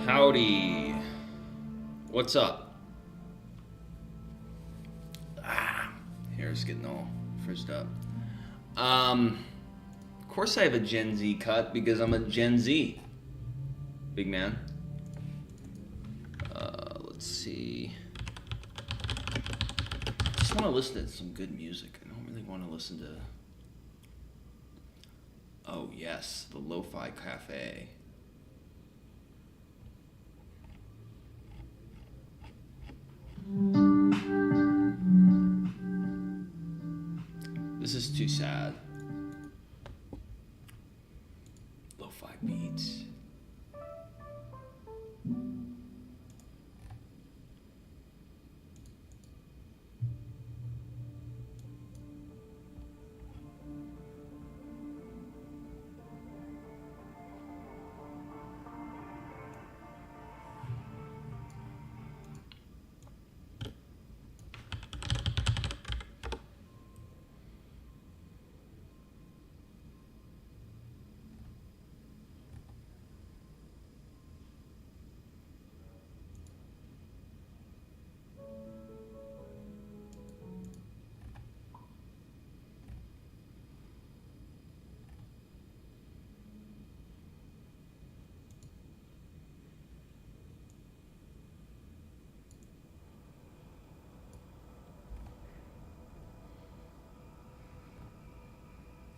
Howdy. What's up? Hair's getting all frizzed up. Of course I have a Gen Z cut because I'm a Gen Z. Big man. Let's see. I just want to listen to some good music. I don't really want to listen to... Oh yes, the Lo-Fi Cafe. This is too sad. Lo-fi beats.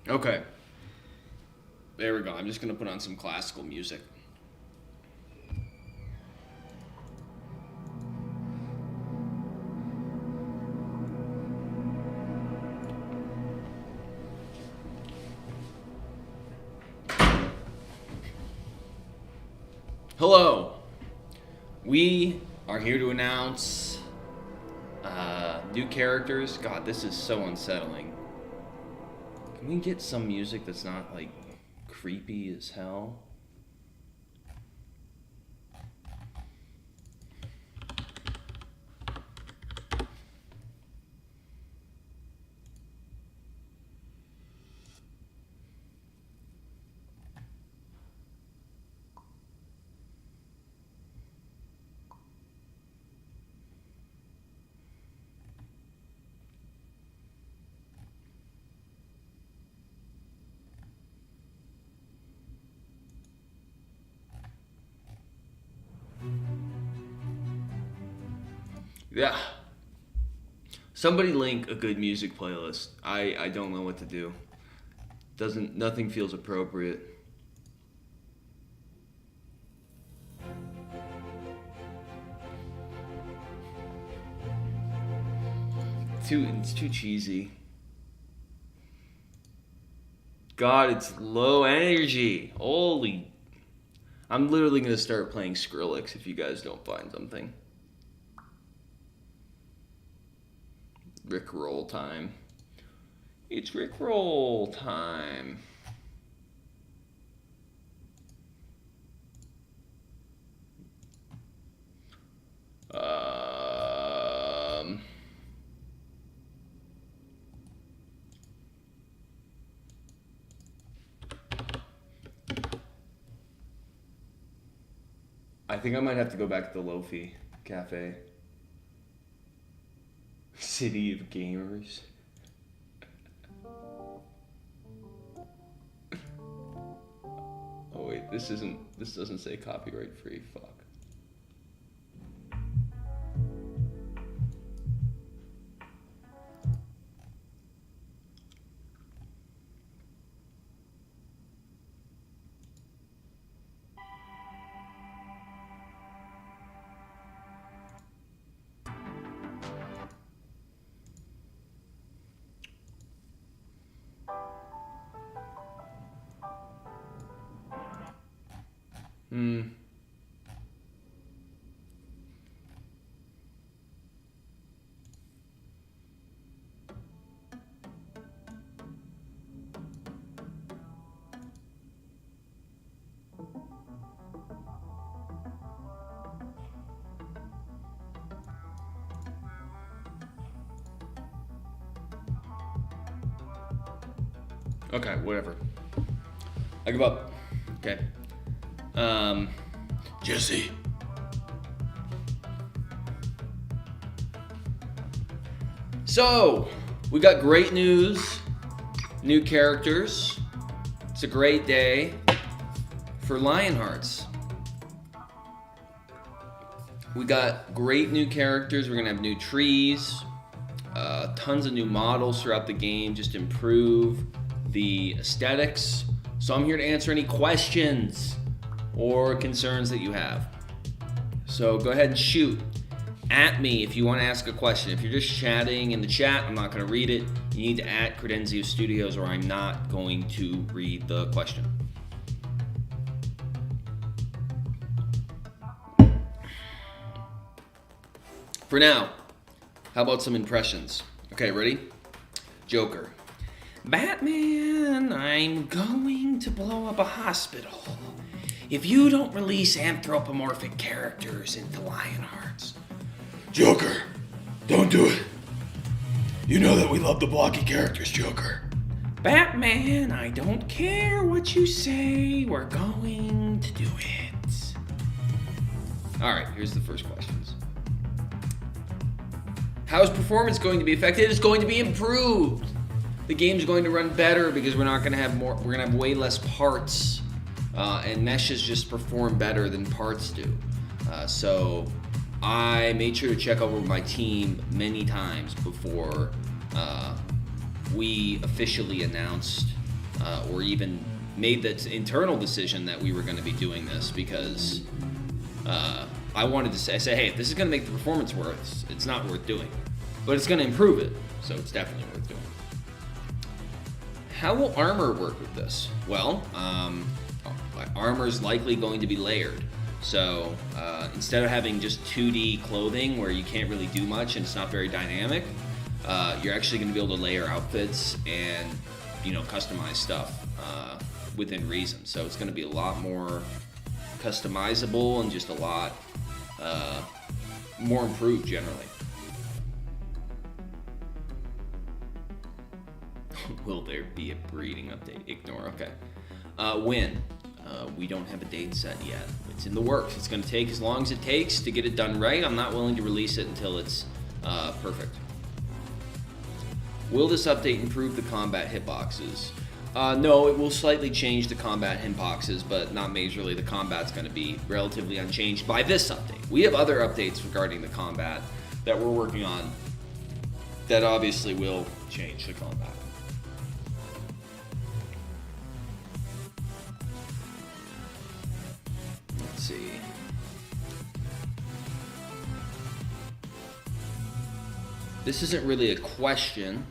Okay. There we go. I'm just going to put on some classical music. Hello. We are here to announce new characters. God, this is so unsettling. Can we get some music that's not, like, creepy as hell? Yeah. Somebody link a good music playlist. I don't know what to do. Nothing feels appropriate. It's too cheesy. God, it's low energy. Holy. I'm literally gonna start playing Skrillex if you guys don't find something. Rick roll time. It's Rick roll time. I think I might have to go back to the Lo-Fi Cafe. City of Gamers. Oh wait, this doesn't say copyright free, fuck. Okay, whatever. I give up. Okay. Jesse. So, we got great news, new characters. It's a great day for Lionhearts. We got great new characters. We're gonna have new trees, tons of new models throughout the game, just improve the aesthetics. So I'm here to answer any questions or concerns that you have. So go ahead and shoot at me if you want to ask a question. If you're just chatting in the chat, I'm not going to read it. You need to at Credenzio Studios or I'm not going to read the question. For now, how about some impressions? Okay, ready? Joker. Batman, I'm going to blow up a hospital if you don't release anthropomorphic characters into Lionhearts. Joker, don't do it. You know that we love the blocky characters, Joker. Batman, I don't care what you say. We're going to do it. All right, here's the first questions. How is performance going to be affected? It's going to be improved. The game's going to run better because we're not going to have more. We're going to have way less parts, and meshes just perform better than parts do. So I made sure to check over with my team many times before we officially announced or even made the internal decision that we were going to be doing this, because I wanted to say, hey, if this is going to make the performance worse, it's not worth doing. But it's going to improve it, so it's definitely worth doing. How will armor work with this? Well, armor is likely going to be layered. So instead of having just 2D clothing where you can't really do much and it's not very dynamic, you're actually going to be able to layer outfits and, customize stuff within reason. So it's going to be a lot more customizable and just a lot more improved generally. Will there be a breeding update? Ignore, okay. When? We don't have a date set yet. It's in the works. It's going to take as long as it takes to get it done right. I'm not willing to release it until it's perfect. Will this update improve the combat hitboxes? No, it will slightly change the combat hitboxes, but not majorly. The combat's going to be relatively unchanged by this update. We have other updates regarding the combat that we're working on that obviously will change the combat. Let's see. This isn't really a question.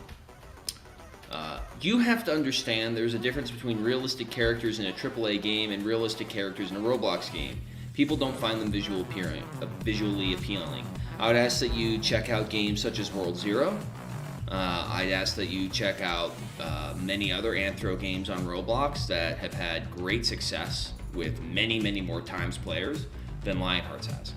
You have to understand there's a difference between realistic characters in a AAA game and realistic characters in a Roblox game. People don't find them visually appealing. I would ask that you check out games such as World Zero. I'd ask that you check out many other Anthro games on Roblox that have had great success with many, many more times players than Lionhearts has.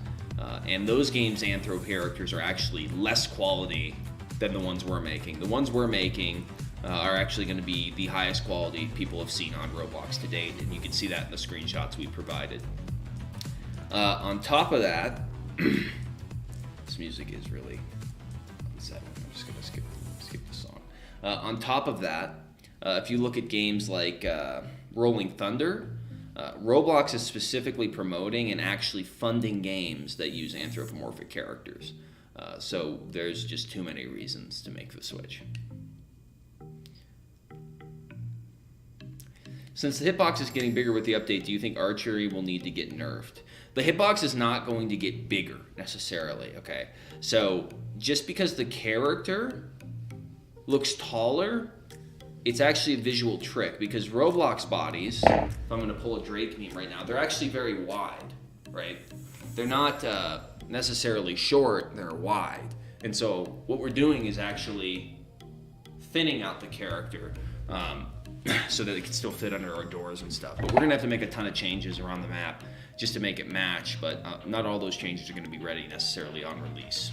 And those games' Anthro characters are actually less quality than the ones we're making. The ones we're making are actually going to be the highest quality people have seen on Roblox to date, and you can see that in the screenshots we provided. On top of that, this music is really unsettling. I'm just going to skip the song. On top of that, if you look at games like Rolling Thunder, Roblox is specifically promoting and actually funding games that use anthropomorphic characters. So there's just too many reasons to make the switch. Since the hitbox is getting bigger with the update, do you think archery will need to get nerfed? The hitbox is not going to get bigger necessarily, okay? So just because the character looks taller, it's actually a visual trick, because Roblox bodies, if I'm going to pull a Drake meme right now, they're actually very wide, right? They're not necessarily short, they're wide. And so what we're doing is actually thinning out the character so that it can still fit under our doors and stuff. But we're going to have to make a ton of changes around the map just to make it match, but not all those changes are going to be ready necessarily on release.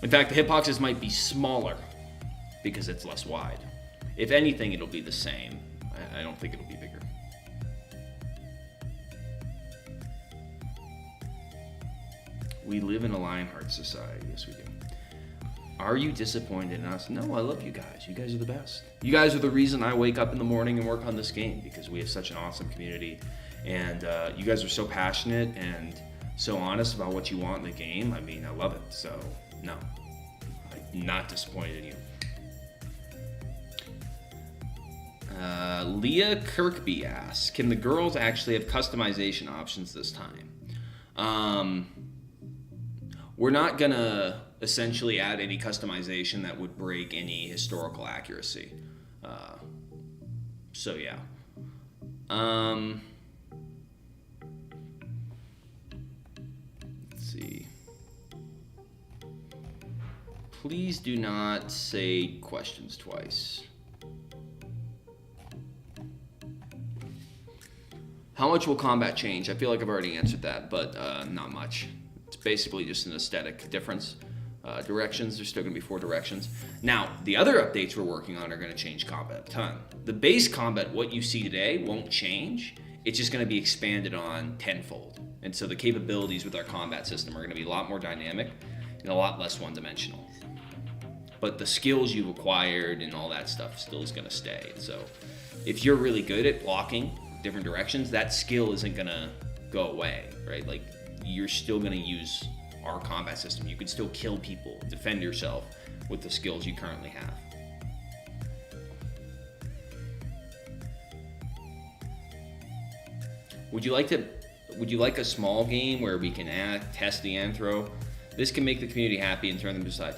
In fact, the hitboxes might be smaller because it's less wide. If anything, it'll be the same. I don't think it'll be bigger. We live in a Lionhearts society. Yes, we do. Are you disappointed in us? No, I love you guys. You guys are the best. You guys are the reason I wake up in the morning and work on this game, because we have such an awesome community. And you guys are so passionate and so honest about what you want in the game. I mean, I love it. So, no, I'm not disappointed in you. Leah Kirkby asks, can the girls actually have customization options this time? We're not going to essentially add any customization that would break any historical accuracy. So, yeah. Let's see. Please do not say questions twice. How much will combat change? I feel like I've already answered that, but not much. It's basically just an aesthetic difference. Directions, there's still going to be 4 directions. Now, the other updates we're working on are going to change combat a ton. The base combat, what you see today, won't change. It's just going to be expanded on tenfold. And so the capabilities with our combat system are going to be a lot more dynamic and a lot less one-dimensional. But the skills you've acquired and all that stuff still is going to stay. So if you're really good at blocking different directions, that skill isn't going to go away, right? Like, you're still going to use our combat system. You can still kill people, defend yourself with the skills you currently have. Would you like a small game where we can test the Anthro? This can make the community happy and turn them aside.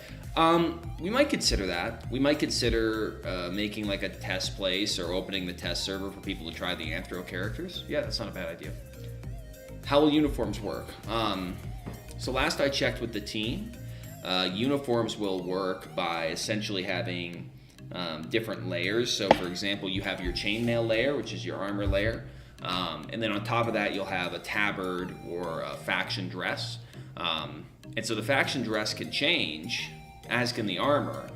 We might consider that. We might consider making like a test place or opening the test server for people to try the Anthro characters. Yeah, that's not a bad idea. How will uniforms work? So last I checked with the team, uniforms will work by essentially having different layers. So for example, you have your chainmail layer, which is your armor layer. And then on top of that, you'll have a tabard or a faction dress. And so the faction dress can change, as can the armor,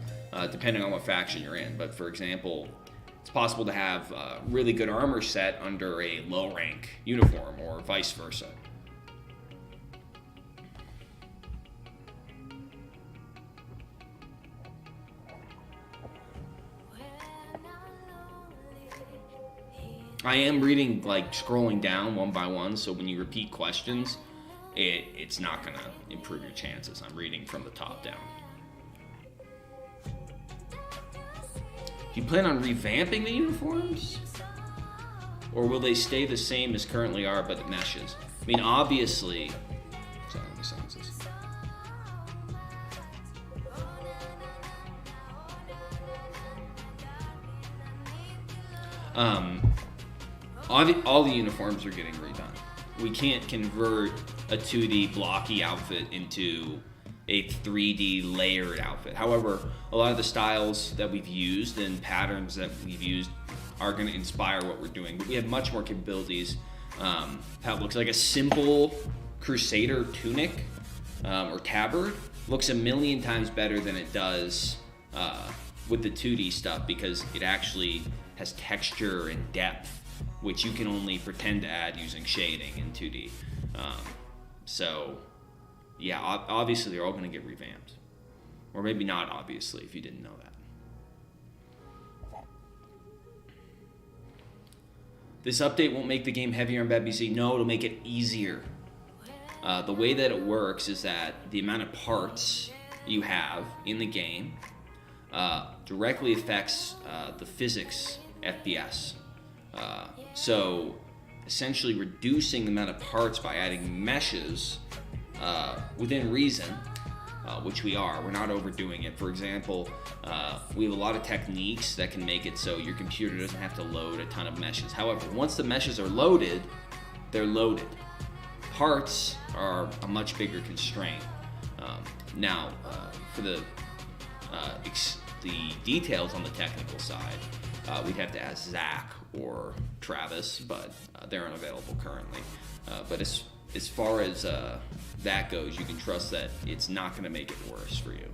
depending on what faction you're in. But for example, it's possible to have a really good armor set under a low rank uniform or vice versa. I am reading, like, scrolling down one by one, so when you repeat questions, it's not going to improve your chances. I'm reading from the top down. Do you plan on revamping the uniforms? Or will they stay the same as currently are, but it meshes? I mean, obviously... Sorry, let me silence this. All the uniforms are getting redone. We can't convert a 2D blocky outfit into a 3D layered outfit. However, a lot of the styles that we've used and patterns that we've used are going to inspire what we're doing. But we have much more capabilities. How it looks like a simple Crusader tunic or tabard looks a million times better than it does with the 2D stuff, because it actually has texture and depth, which you can only pretend to add using shading in 2D. So, yeah, obviously they're all going to get revamped. Or maybe not obviously, if you didn't know that. This update won't make the game heavier on bad BC. No, it'll make it easier. The way that it works is that the amount of parts you have in the game directly affects the physics FPS. So essentially reducing the amount of parts by adding meshes within reason, which we are. We're not overdoing it. For example, we have a lot of techniques that can make it so your computer doesn't have to load a ton of meshes. However, once the meshes are loaded, they're loaded. Parts are a much bigger constraint. Now, for the details on the technical side, we'd have to ask Zach or Travis, but they're unavailable currently. But as far as that goes, you can trust that it's not going to make it worse for you,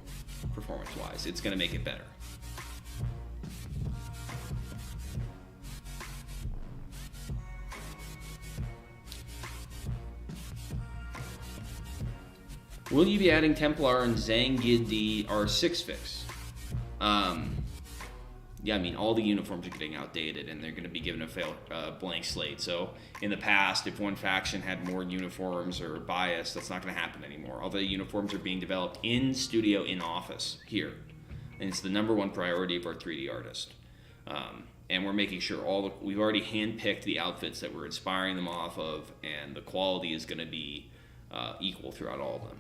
performance-wise. It's going to make it better. Will you be adding Templar and Zangidi R6 fix? Yeah, I mean, all the uniforms are getting outdated, and they're going to be given a blank slate. So, in the past, if one faction had more uniforms or bias, that's not going to happen anymore. All the uniforms are being developed in studio, in office, here. And it's the #1 priority of our 3D artist. And we're making sure we've already handpicked the outfits that we're inspiring them off of, and the quality is going to be equal throughout all of them.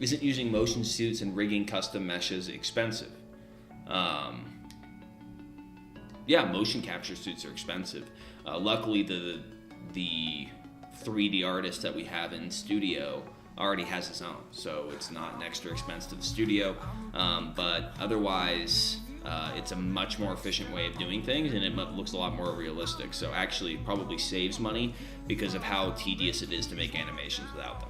Isn't using motion suits and rigging custom meshes expensive? Yeah, motion capture suits are expensive. Luckily, the 3D artist that we have in studio already has his own, so it's not an extra expense to the studio. But otherwise, it's a much more efficient way of doing things, and it looks a lot more realistic. So actually, it probably saves money because of how tedious it is to make animations without them.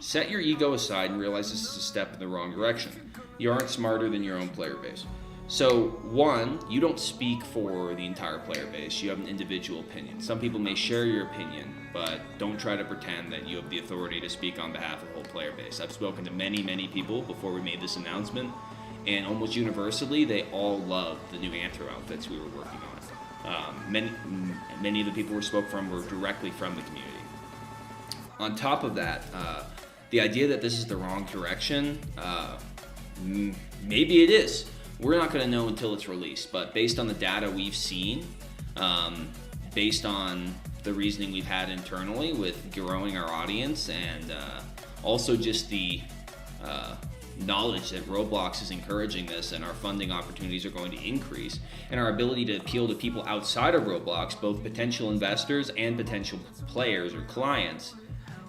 Set your ego aside and realize this is a step in the wrong direction. You aren't smarter than your own player base. So, one, you don't speak for the entire player base. You have an individual opinion. Some people may share your opinion, but don't try to pretend that you have the authority to speak on behalf of the whole player base. I've spoken to many, many people before we made this announcement, and almost universally, they all loved the new Anthro outfits we were working on. Many of the people we spoke from were directly from the community. On top of that, the idea that this is the wrong direction, maybe it is. We're not going to know until it's released, but based on the data we've seen, based on the reasoning we've had internally with growing our audience, and also just the knowledge that Roblox is encouraging this, and our funding opportunities are going to increase, and our ability to appeal to people outside of Roblox, both potential investors and potential players or clients,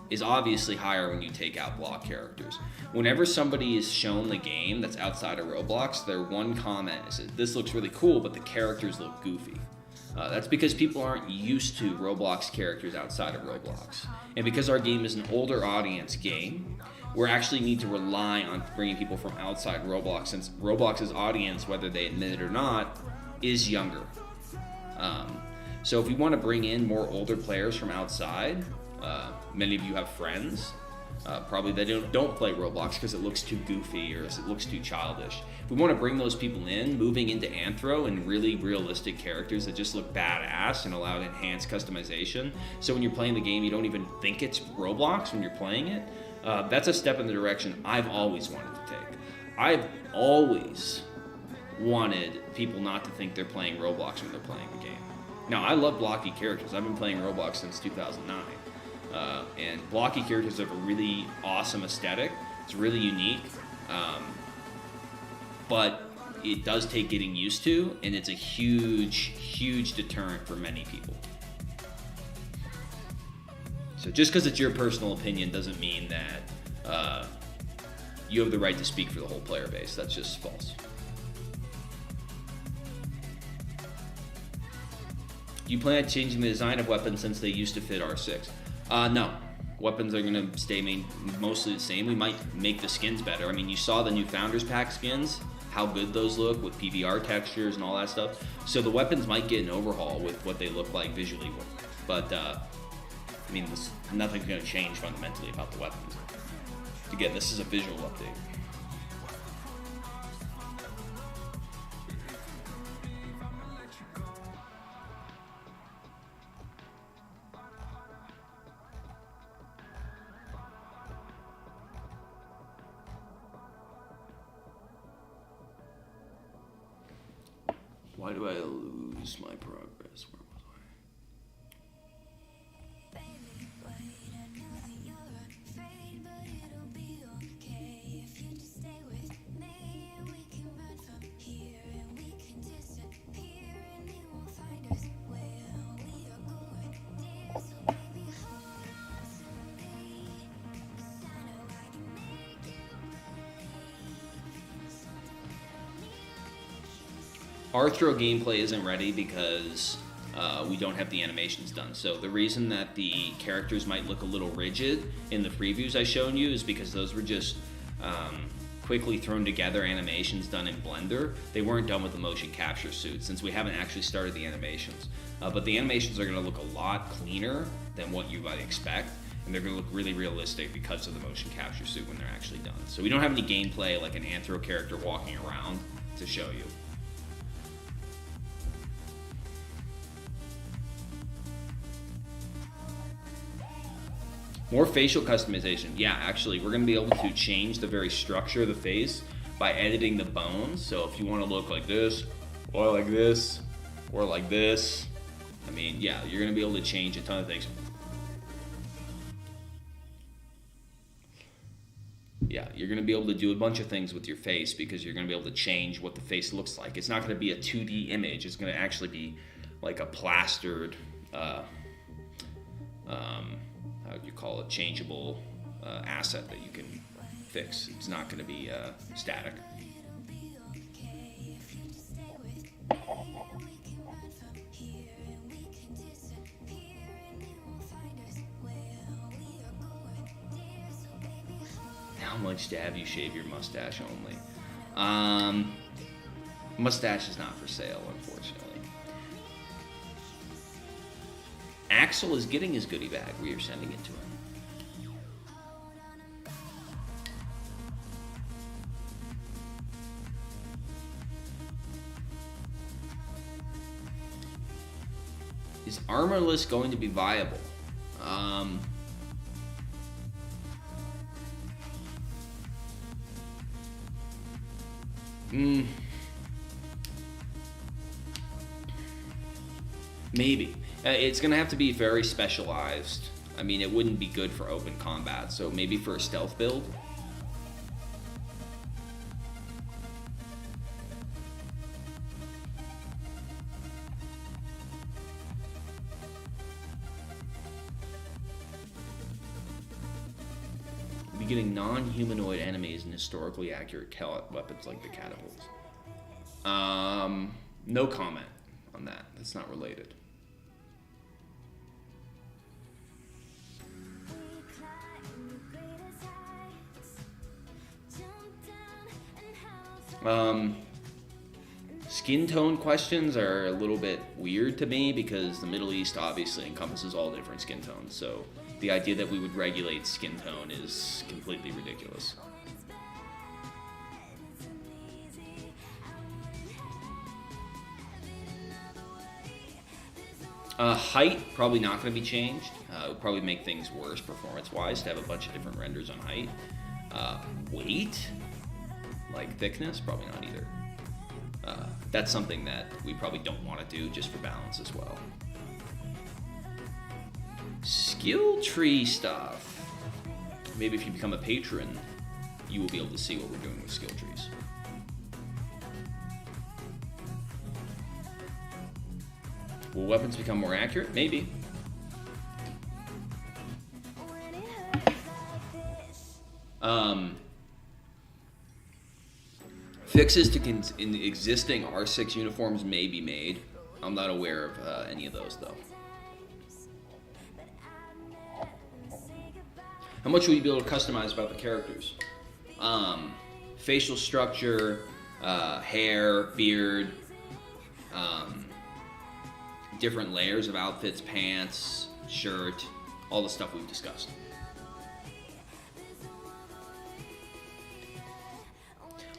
is obviously higher when you take out block characters. Whenever somebody is shown the game that's outside of Roblox, their one comment is, this looks really cool, but the characters look goofy. That's because people aren't used to Roblox characters outside of Roblox. And because our game is an older audience game, we actually need to rely on bringing people from outside Roblox, since Roblox's audience, whether they admit it or not, is younger. So if we want to bring in more older players from outside, many of you have friends, probably they don't play Roblox because it looks too goofy or it looks too childish. If we want to bring those people in, moving into Anthro and really realistic characters that just look badass and allow enhanced customization, so when you're playing the game you don't even think it's Roblox when you're playing it, that's a step in the direction I've always wanted to take. I've always wanted people not to think they're playing Roblox when they're playing the game. Now, I love blocky characters. I've been playing Roblox since 2009. And blocky characters have a really awesome aesthetic. It's really unique. But it does take getting used to, and it's a huge, huge deterrent for many people. So just because it's your personal opinion doesn't mean that you have the right to speak for the whole player base. That's just false. Do you plan on changing the design of weapons since they used to fit R6? No. Weapons are going to stay mostly the same. We might make the skins better. I mean, you saw the new Founders Pack skins, how good those look with PBR textures and all that stuff. So the weapons might get an overhaul with what they look like visually. But, I mean, nothing's going to change fundamentally about the weapons. Again, this is a visual update. Why do I lose my progress? Where was Anthro gameplay isn't ready because we don't have the animations done. So the reason that the characters might look a little rigid in the previews I shown you is because those were just quickly thrown together animations done in Blender. They weren't done with the motion capture suit since we haven't actually started the animations. But the animations are going to look a lot cleaner than what you might expect, and they're going to look really realistic because of the motion capture suit when they're actually done. So we don't have any gameplay like an Anthro character walking around to show you. More facial customization. Yeah, actually, we're going to be able to change the very structure of the face by editing the bones. So if you want to look like this, or like this, or like this, I mean, yeah, you're going to be able to change a ton of things. Yeah, you're going to be able to do a bunch of things with your face because you're going to be able to change what the face looks like. It's not going to be a 2D image. It's going to actually be like a plastered, how would you call it, changeable asset that you can fix. It's not going to be static. How much to have you shave your mustache only? Mustache is not for sale, unfortunately. Axel is getting his goodie bag. We are sending it to him. Is armorless going to be viable? Maybe. It's going to have to be very specialized. I mean, it wouldn't be good for open combat, so maybe for a stealth build. Be getting non-humanoid enemies and historically accurate weapons like the catapults. No comment on that. That's not related. Skin tone questions are a little bit weird to me because the Middle East obviously encompasses all different skin tones. So the idea that we would regulate skin tone is completely ridiculous. Height, probably not going to be changed. It would probably make things worse performance-wise to have a bunch of different renders on height. Weight, like thickness, probably not either. That's something that we probably don't want to do just for balance as well. Skill tree stuff. Maybe if you become a patron, you will be able to see what we're doing with skill trees. Will weapons become more accurate? Maybe. Fixes to in the existing R6 uniforms may be made. I'm not aware of any of those, though. How much will you be able to customize about the characters? Facial structure, hair, beard, different layers of outfits, pants, shirt, all the stuff we've discussed.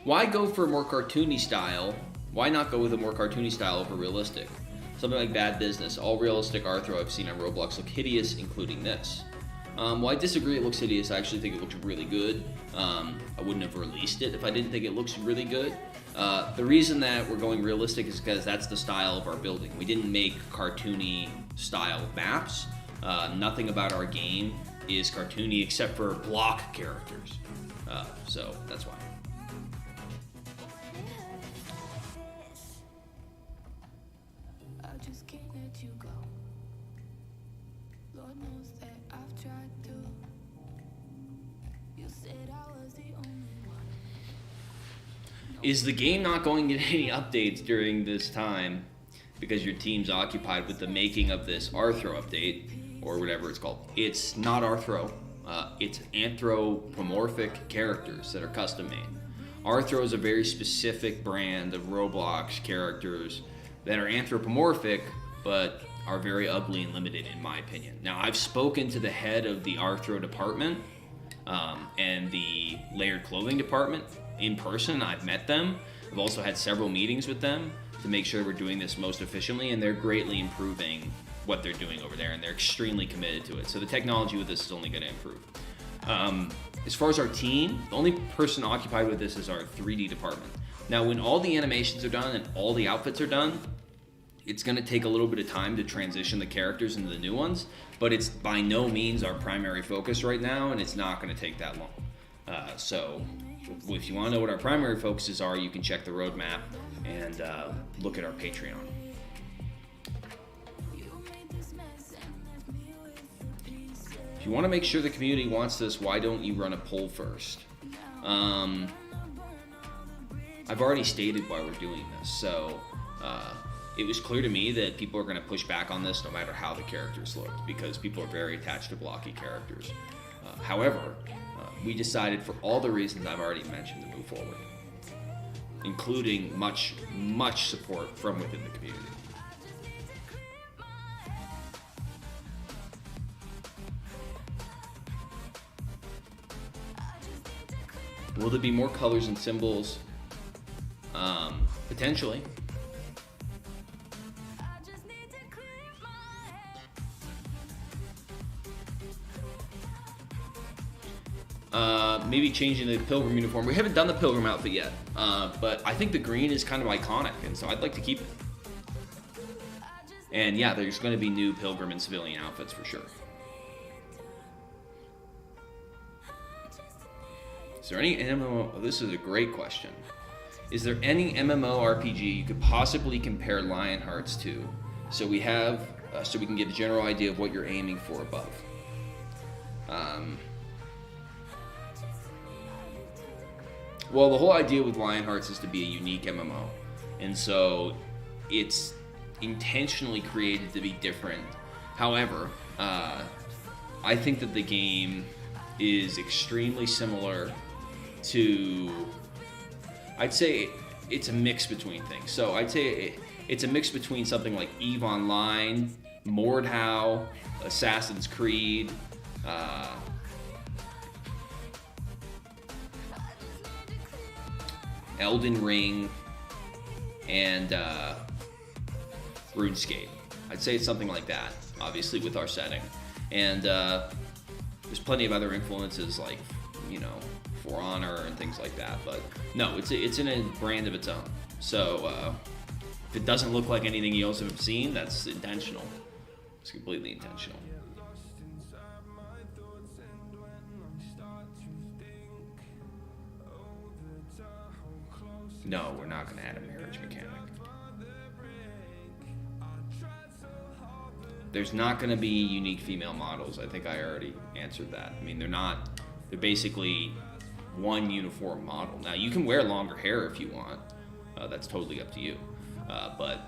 Why go for a more cartoony style? Why not go with a more cartoony style over realistic? Something like Bad Business. All realistic Arthro I've seen on Roblox look hideous, including this. Well, I disagree it looks hideous. I actually think it looks really good. I wouldn't have released it if I didn't think it looks really good. The reason that we're going realistic is because that's the style of our building. We didn't make cartoony style maps. Nothing about our game is cartoony except for block characters. So that's why. Is the game not going to get any updates during this time? because your team's occupied with the making of this Arthro update, or whatever it's called. It's not Arthro. It's anthropomorphic characters that are custom made. Arthro is a very specific brand of Roblox characters that are anthropomorphic, but are very ugly and limited, in my opinion. Now, I've spoken to the head of the Arthro department and the layered clothing department in person. I've met them. I've also had several meetings with them to make sure we're doing this most efficiently, and they're greatly improving what they're doing over there, and they're extremely committed to it. So the technology with this is only going to improve. As far as our team, the only person occupied with this is our 3D department. Now, when all the animations are done and all the outfits are done, it's going to take a little bit of time to transition the characters into the new ones, but it's by no means our primary focus right now, and it's not going to take that long. So if you want to know what our primary focuses are, you can check the roadmap and look at our Patreon. If you want to make sure the community wants this, why don't you run a poll first? I've already stated why we're doing this, so it was clear to me that people are going to push back on this no matter how the characters looked, because people are very attached to blocky characters. However, we decided, for all the reasons I've already mentioned, to move forward, including much support from within the community. Will there be more colors and symbols? Potentially. Maybe changing the pilgrim uniform. We haven't done the pilgrim outfit yet, but I think the green is kind of iconic, and so I'd like to keep it. And yeah, there's going to be new pilgrim and civilian outfits for sure. Is there any MMO? Oh, this is a great question. Is there any MMORPG you could possibly compare Lionhearts to, so we can get a general idea of what you're aiming for above? Well, the whole idea with Lionhearts is to be a unique MMO, and so it's intentionally created to be different. However, I think that the game is extremely similar to, I'd say it's a mix between things. So I'd say it's a mix between something like EVE Online, Mordhau, Assassin's Creed, Elden Ring, and RuneScape. I'd say it's something like that, obviously with our setting. And there's plenty of other influences like, For Honor and things like that. But no, it's in a brand of its own. So if it doesn't look like anything you also have seen, that's intentional. It's completely intentional. No, we're not going to add a marriage mechanic. There's not going to be unique female models. I think I already answered that. I mean, they're basically one uniform model. Now, you can wear longer hair if you want. That's totally up to you. But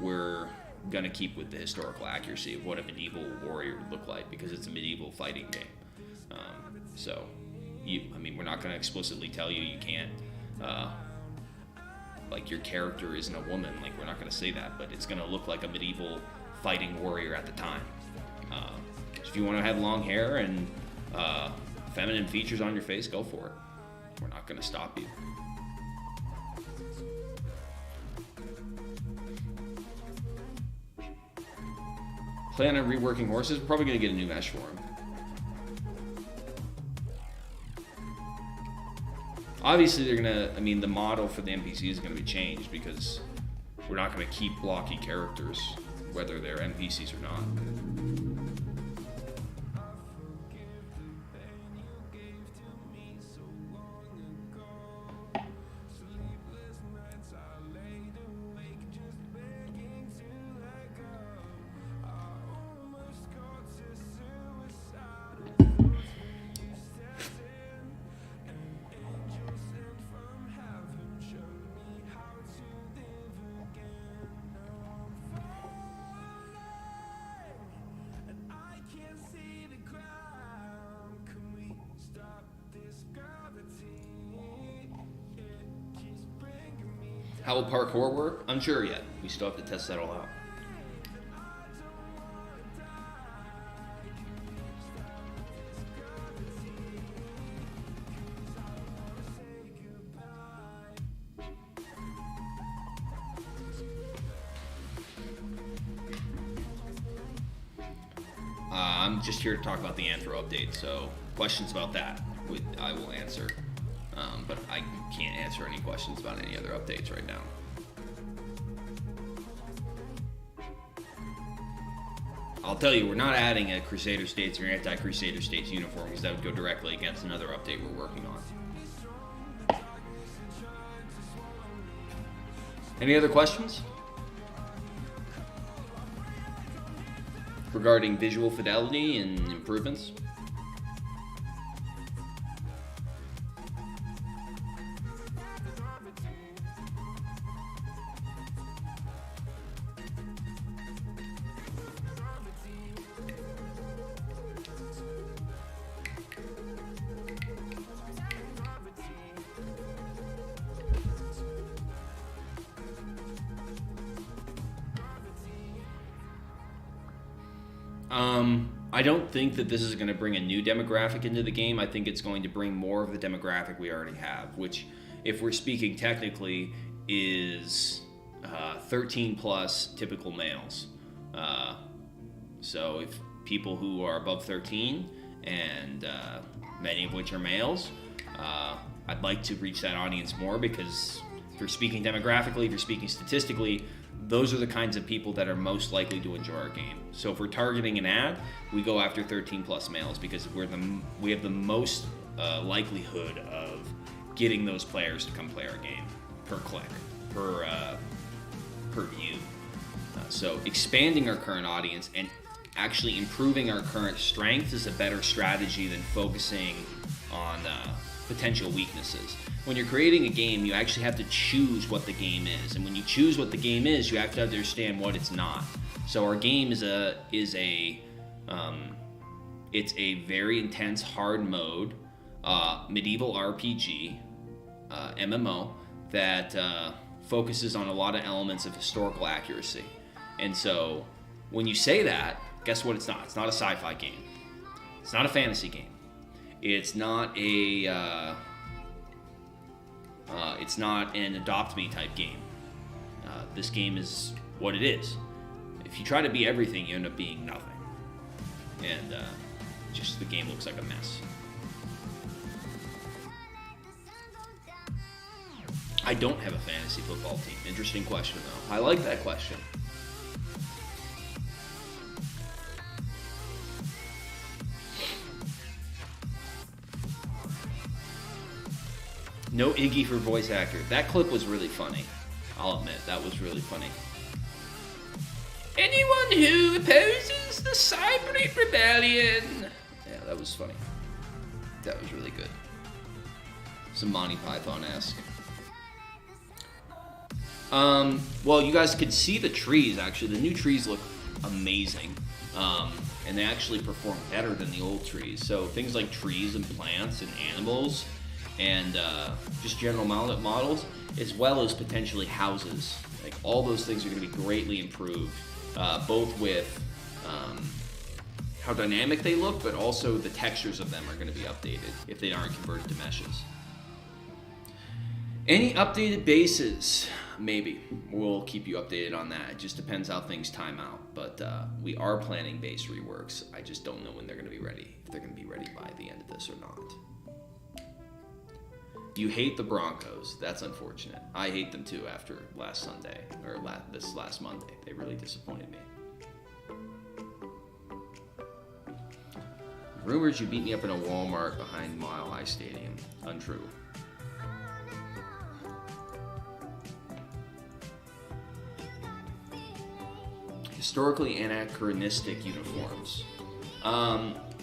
we're going to keep with the historical accuracy of what a medieval warrior would look like, because it's a medieval fighting game. We're not going to explicitly tell you can't, your character isn't a woman. We're not going to say that, but it's going to look like a medieval fighting warrior at the time. If you want to have long hair and feminine features on your face, go for it. We're not going to stop you. Plan on reworking horses? We're probably going to get a new mesh for him. Obviously, the model for the NPC is going to be changed, because we're not going to keep blocky characters, whether they're NPCs or not. How will parkour work? Unsure yet. We still have to test that all out. I'm just here to talk about the Anthro update, so questions about that I will answer. But I can't answer any questions about any other updates right now. I'll tell you, we're not adding a Crusader States or anti-Crusader States uniform because that would go directly against another update we're working on. Any other questions? Regarding visual fidelity and improvements? I don't think that this is going to bring a new demographic into the game. I think it's going to bring more of the demographic we already have, which, if we're speaking technically, is 13 plus typical males. So if people who are above 13, and many of which are males, I'd like to reach that audience more, because if you're speaking demographically, if you're speaking statistically, those are the kinds of people that are most likely to enjoy our game. So if we're targeting an ad, we go after 13 plus males, because we have the most likelihood of getting those players to come play our game per click, per view. So expanding our current audience and actually improving our current strength is a better strategy than focusing on potential weaknesses. When you're creating a game, you actually have to choose what the game is, and when you choose what the game is, you have to understand what it's not. So our game is a very intense hard mode medieval RPG MMO that focuses on a lot of elements of historical accuracy. And so when you say that, guess what it's not? It's not a sci-fi game. It's not a fantasy game. It's not it's not an Adopt Me type game. This game is what it is. If you try to be everything, you end up being nothing. And just the game looks like a mess. I don't have a fantasy football team. Interesting question, though. I like that question. No Iggy for voice actor. That clip was really funny. I'll admit, that was really funny. Anyone who opposes the Cypriot Rebellion. Yeah, that was funny. That was really good. Some Monty Python-esque. Well, you guys could see the trees, actually. The new trees look amazing. And they actually perform better than the old trees. So things like trees and plants and animals and just general models, as well as potentially houses. Like, all those things are going to be greatly improved, both with how dynamic they look, but also the textures of them are going to be updated if they aren't converted to meshes. Any updated bases? Maybe. We'll keep you updated on that. It just depends how things time out. But we are planning base reworks. I just don't know when they're going to be ready. If they're going to be ready by the end of this or not. You hate the Broncos. That's unfortunate. I hate them too after last Sunday, or this last Monday. They really disappointed me. Rumors you beat me up in a Walmart behind Mile High Stadium. Untrue. Historically anachronistic uniforms.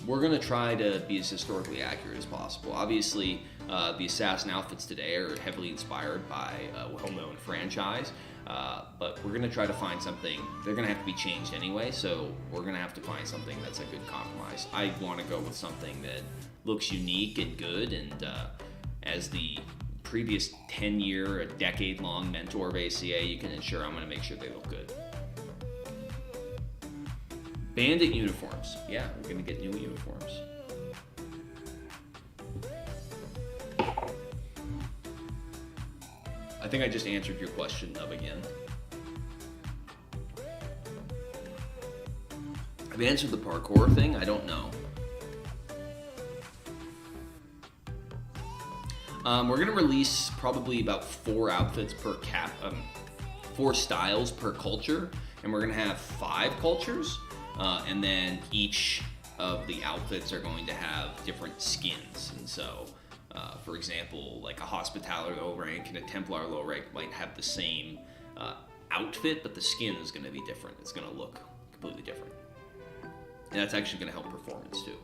We're going to try to be as historically accurate as possible. Obviously, the assassin outfits today are heavily inspired by a well-known franchise, but we're going to try to find something. They're going to have to be changed anyway, so we're going to have to find something that's a good compromise. I want to go with something that looks unique and good, and as the previous 10-year, a decade-long mentor of ACA, you can ensure I'm going to make sure they look good. Bandit uniforms. Yeah, we're going to get new uniforms. I think I just answered your question, Nub, again. I've answered the parkour thing. I don't know. We're gonna release probably about 4 outfits per 4 styles per culture, and we're gonna have 5 cultures, and then each of the outfits are going to have different skins. And so, for example, like a Hospitaller low rank and a Templar low rank might have the same outfit, but the skin is gonna be different. It's gonna look completely different. And that's actually gonna help performance too.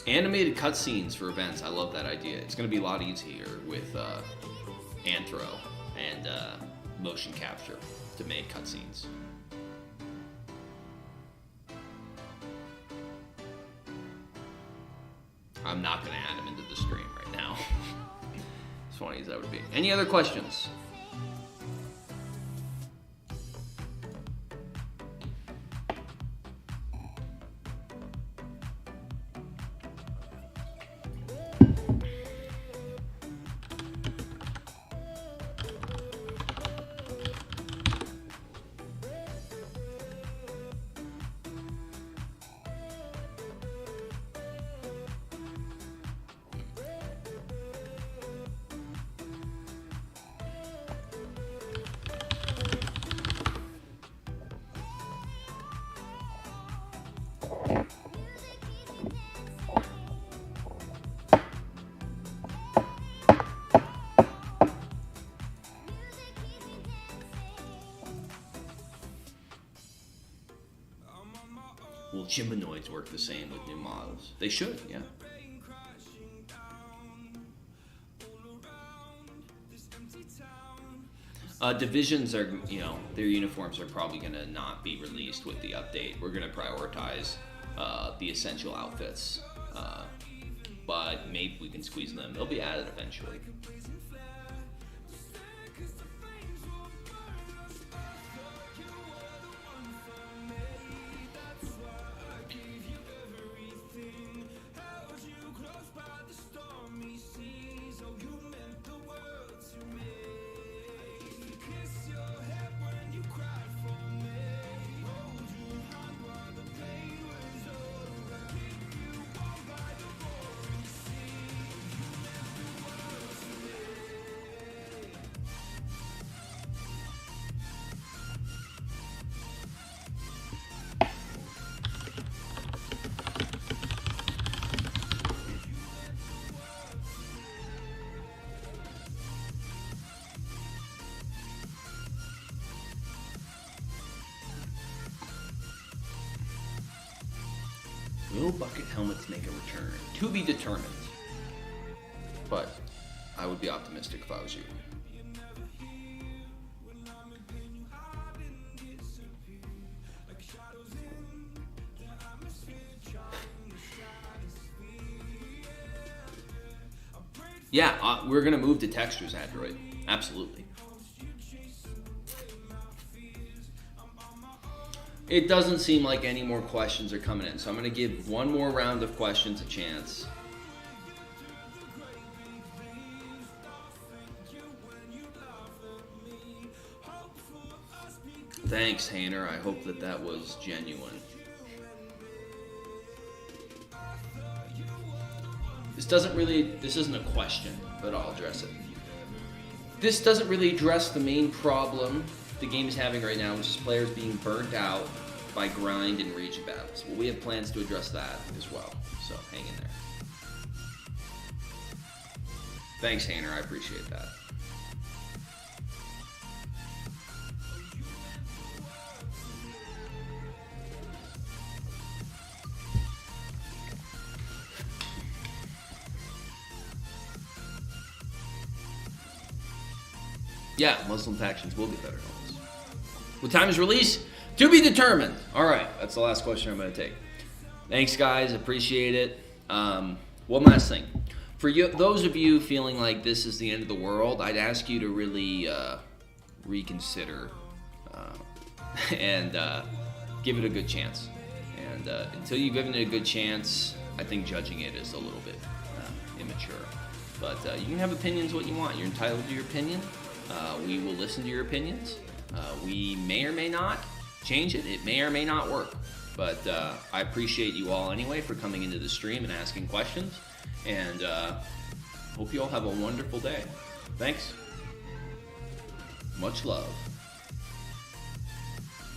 Animated cutscenes for events. I love that idea. It's going to be a lot easier with Anthro and motion capture to make cutscenes. I'm not going to add them into the stream right now. As funny as that would be. Any other questions? Will Chiminoids work the same with new models? They should, yeah. Divisions are, their uniforms are probably going to not be released with the update. We're going to prioritize the essential outfits, but maybe we can squeeze them. They'll be added eventually. Will bucket helmets make a return? To be determined. But I would be optimistic if I was you. Yeah, we're going to move to textures, Android. Absolutely. It doesn't seem like any more questions are coming in, so I'm going to give one more round of questions a chance. Thanks, Hainer. I hope that was genuine. This isn't a question, but I'll address it. This doesn't really address the main problem the game is having right now, which is players being burnt out by grind and region battles. Well, we have plans to address that as well, so hang in there. Thanks, Hainer. I appreciate that. Yeah, Muslim factions will get better homes. What time is release? To be determined. All right, that's the last question I'm going to take. Thanks, guys. Appreciate it. One last thing. For you, those of you feeling like this is the end of the world, I'd ask you to really reconsider and give it a good chance. And until you've given it a good chance, I think judging it is a little bit immature. But you can have opinions what you want. You're entitled to your opinion. We will listen to your opinions. We may or may not change it. It may or may not work. But I appreciate you all anyway for coming into the stream and asking questions. And hope you all have a wonderful day. Thanks. Much love.